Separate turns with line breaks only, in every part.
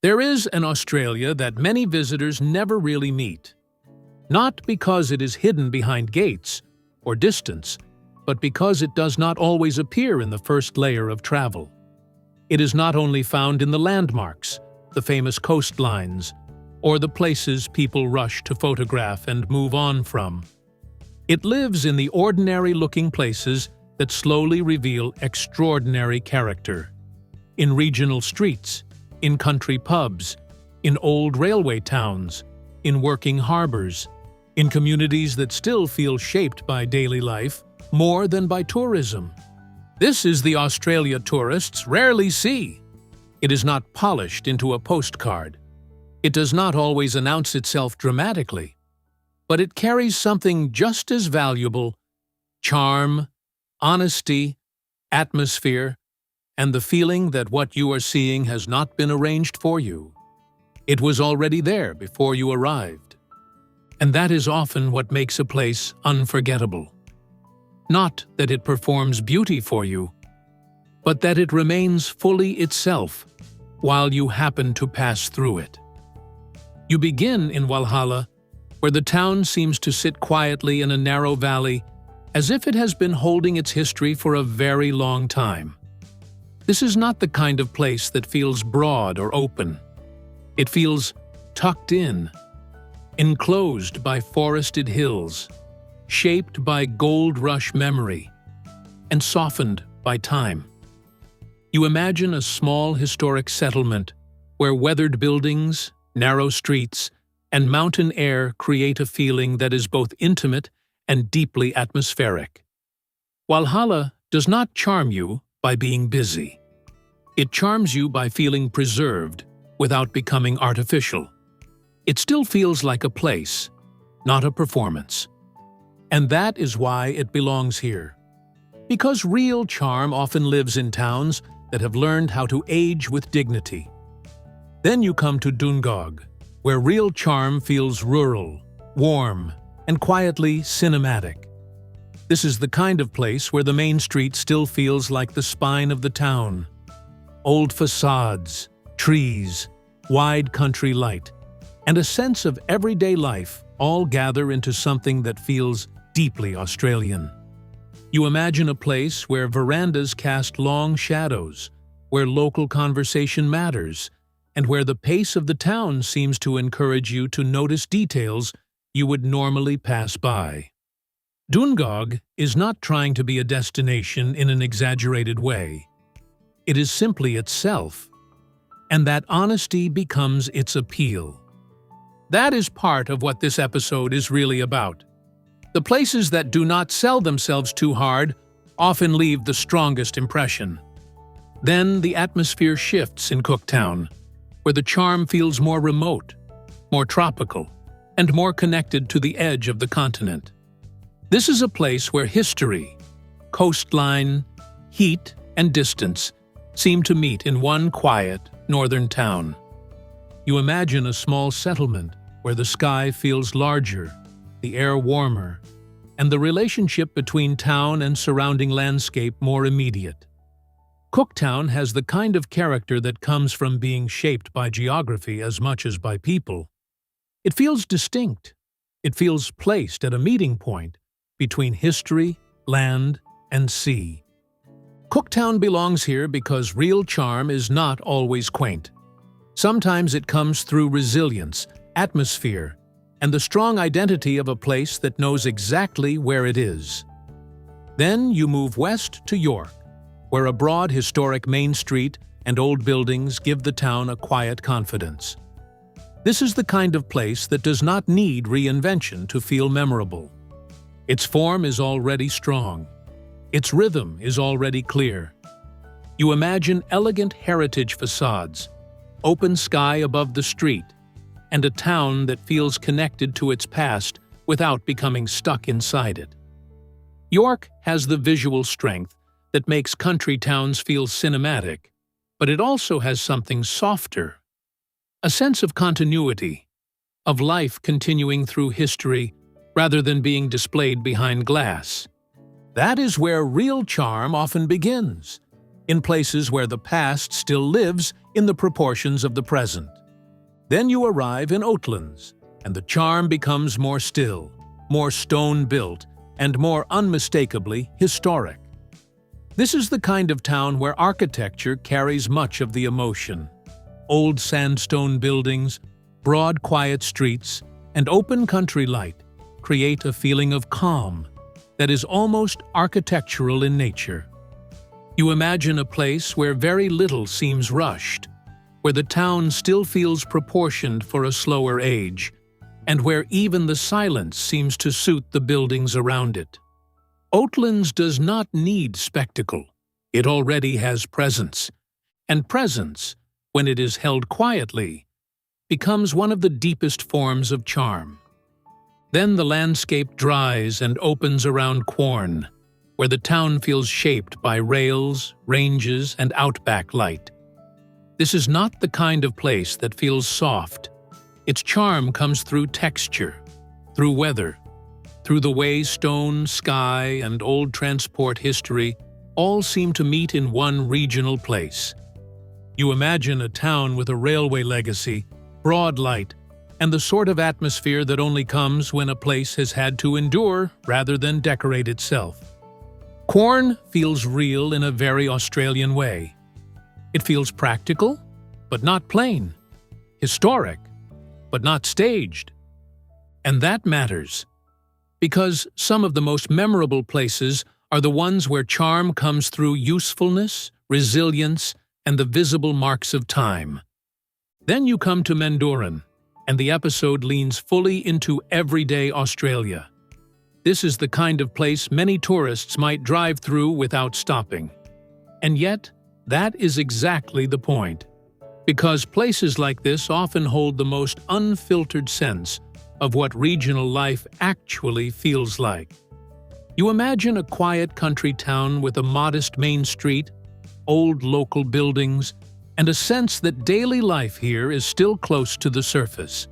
There is an Australia that many visitors never really meet. Not because it is hidden behind gates or distance, but because it does not always appear in the first layer of travel. It is not only found in the landmarks, the famous coastlines, or the places people rush to photograph and move on from. It lives in the ordinary-looking places that slowly reveal extraordinary character. In regional streets, in country pubs, in old railway towns, in working harbors, in communities that still feel shaped by daily life more than by tourism. This is the Australia tourists rarely see. It is not polished into a postcard. It does not always announce itself dramatically, but it carries something just as valuable: charm, honesty, atmosphere, and the feeling that what you are seeing has not been arranged for you. It was already there before you arrived. And that is often what makes a place unforgettable. Not that it performs beauty for you, but that it remains fully itself while you happen to pass through it. You begin in Walhalla, where the town seems to sit quietly in a narrow valley, as if it has been holding its history for a very long time. This is not the kind of place that feels broad or open. It feels tucked in, enclosed by forested hills, shaped by gold rush memory, and softened by time. You imagine a small historic settlement where weathered buildings, narrow streets, and mountain air create a feeling that is both intimate and deeply atmospheric. Walhalla does not charm you by being busy. It charms you by feeling preserved without becoming artificial. It still feels like a place, not a performance. And that is why it belongs here. Because real charm often lives in towns that have learned how to age with dignity. Then you come to Dungog, where real charm feels rural, warm, and quietly cinematic. This is the kind of place where the main street still feels like the spine of the town. Old facades, trees, wide country light, and a sense of everyday life all gather into something that feels deeply Australian. You imagine a place where verandas cast long shadows, where local conversation matters, and where the pace of the town seems to encourage you to notice details you would normally pass by. Dungog is not trying to be a destination in an exaggerated way. It is simply itself, and that honesty becomes its appeal. That is part of what this episode is really about. The places that do not sell themselves too hard often leave the strongest impression. Then the atmosphere shifts in Cooktown, where the charm feels more remote, more tropical, and more connected to the edge of the continent. This is a place where history, coastline, heat, and distance seem to meet in one quiet northern town. You imagine a small settlement where the sky feels larger, the air warmer, and the relationship between town and surrounding landscape more immediate. Cooktown has the kind of character that comes from being shaped by geography as much as by people. It feels distinct. It feels placed at a meeting point between history, land, and sea. Cooktown belongs here because real charm is not always quaint. Sometimes it comes through resilience, atmosphere, and the strong identity of a place that knows exactly where it is. Then you move west to York, where a broad historic main street and old buildings give the town a quiet confidence. This is the kind of place that does not need reinvention to feel memorable. Its form is already strong. Its rhythm is already clear. You imagine elegant heritage facades, open sky above the street, and a town that feels connected to its past without becoming stuck inside it. York has the visual strength that makes country towns feel cinematic, but it also has something softer. A sense of continuity, of life continuing through history rather than being displayed behind glass. That is where real charm often begins, in places where the past still lives in the proportions of the present. Then you arrive in Oatlands, and the charm becomes more still, more stone-built, and more unmistakably historic. This is the kind of town where architecture carries much of the emotion. Old sandstone buildings, broad quiet streets, and open country light create a feeling of calm that is almost architectural in nature. You imagine a place where very little seems rushed, where the town still feels proportioned for a slower age, and where even the silence seems to suit the buildings around it. Oatlands does not need spectacle. It already has presence, and presence, when it is held quietly, becomes one of the deepest forms of charm. Then the landscape dries and opens around Quorn, where the town feels shaped by rails, ranges, and outback light. This is not the kind of place that feels soft. Its charm comes through texture, through weather, through the way stone, sky, and old transport history all seem to meet in one regional place. You imagine a town with a railway legacy, broad light, and the sort of atmosphere that only comes when a place has had to endure rather than decorate itself. Quorn feels real in a very Australian way. It feels practical, but not plain, historic, but not staged. And that matters, because some of the most memorable places are the ones where charm comes through usefulness, resilience, and the visible marks of time. Then you come to Mendooran, and the episode leans fully into everyday Australia. This is the kind of place many tourists might drive through without stopping. And yet, that is exactly the point, because places like this often hold the most unfiltered sense of what regional life actually feels like. You imagine a quiet country town with a modest main street, old local buildings, and a sense that daily life here is still close to the surface.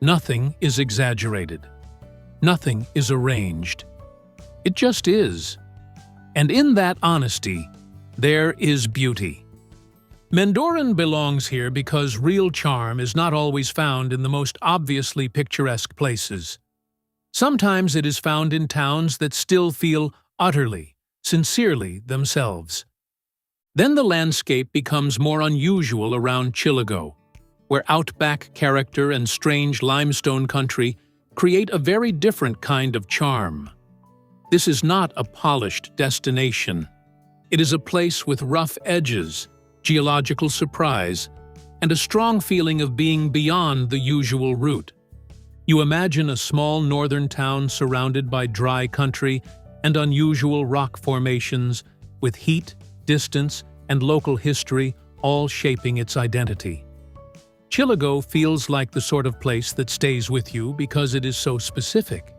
Nothing is exaggerated. Nothing is arranged. It just is. And in that honesty, there is beauty. Mendooran belongs here because real charm is not always found in the most obviously picturesque places. Sometimes it is found in towns that still feel utterly, sincerely themselves. Then the landscape becomes more unusual around Chillagoe, where outback character and strange limestone country create a very different kind of charm. This is not a polished destination. It is a place with rough edges, geological surprise, and a strong feeling of being beyond the usual route. You imagine a small northern town surrounded by dry country and unusual rock formations, with heat, distance, and local history all shaping its identity. Chillagoe feels like the sort of place that stays with you because it is so specific.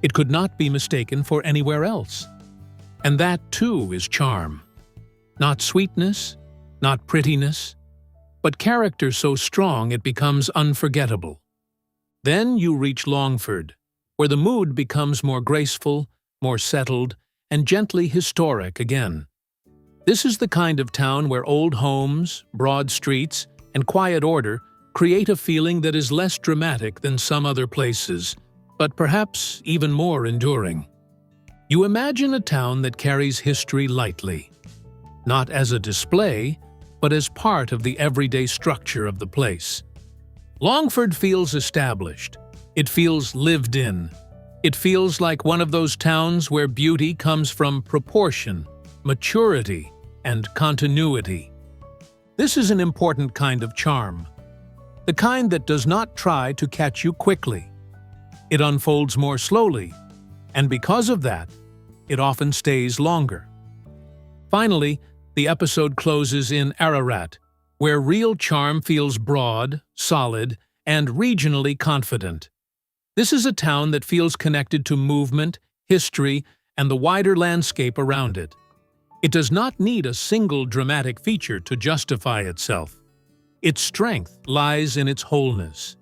It could not be mistaken for anywhere else. And that, too, is charm. Not sweetness, not prettiness, but character so strong it becomes unforgettable. Then you reach Longford, where the mood becomes more graceful, more settled, and gently historic again. This is the kind of town where old homes, broad streets, and quiet order create a feeling that is less dramatic than some other places, but perhaps even more enduring. You imagine a town that carries history lightly, not as a display, but as part of the everyday structure of the place. Longford feels established. It feels lived in. It feels like one of those towns where beauty comes from proportion, maturity, and continuity. This is an important kind of charm, the kind that does not try to catch you quickly. It unfolds more slowly, and because of that, it often stays longer. Finally, the episode closes in Ararat, where real charm feels broad, solid, and regionally confident. This is a town that feels connected to movement, history, and the wider landscape around it. It does not need a single dramatic feature to justify itself. Its strength lies in its wholeness.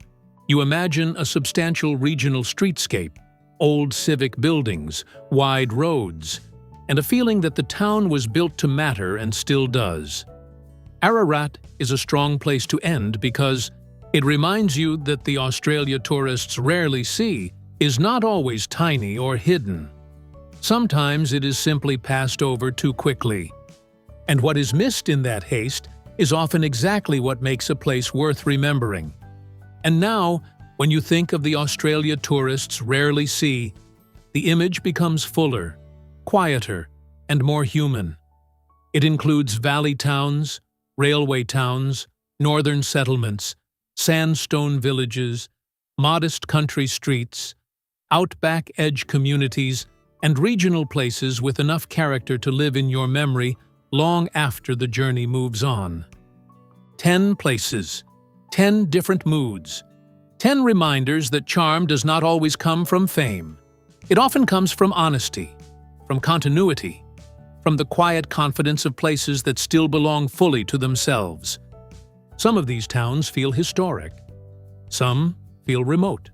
You imagine a substantial regional streetscape, old civic buildings, wide roads, and a feeling that the town was built to matter and still does. Ararat is a strong place to end because it reminds you that the Australia tourists rarely see is not always tiny or hidden. Sometimes it is simply passed over too quickly. And what is missed in that haste is often exactly what makes a place worth remembering. And now, when you think of the Australia tourists rarely see, the image becomes fuller, quieter, and more human. It includes valley towns, railway towns, northern settlements, sandstone villages, modest country streets, outback edge communities, and regional places with enough character to live in your memory long after the journey moves on. 10 places, 10 different moods, 10 reminders that charm does not always come from fame. It often comes from honesty, from continuity, from the quiet confidence of places that still belong fully to themselves. Some of these towns feel historic. Some feel remote.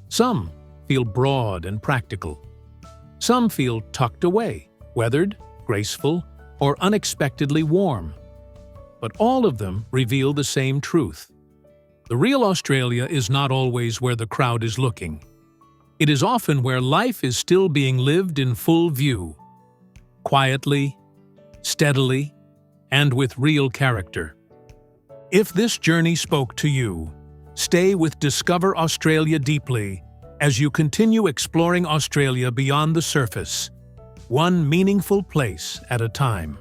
Some feel broad and practical. Some feel tucked away, weathered, graceful, or unexpectedly warm. But all of them reveal the same truth. The real Australia is not always where the crowd is looking. It is often where life is still being lived in full view, quietly, steadily, and with real character. If this journey spoke to you, stay with Discover Australia deeply as you continue exploring Australia beyond the surface, one meaningful place at a time.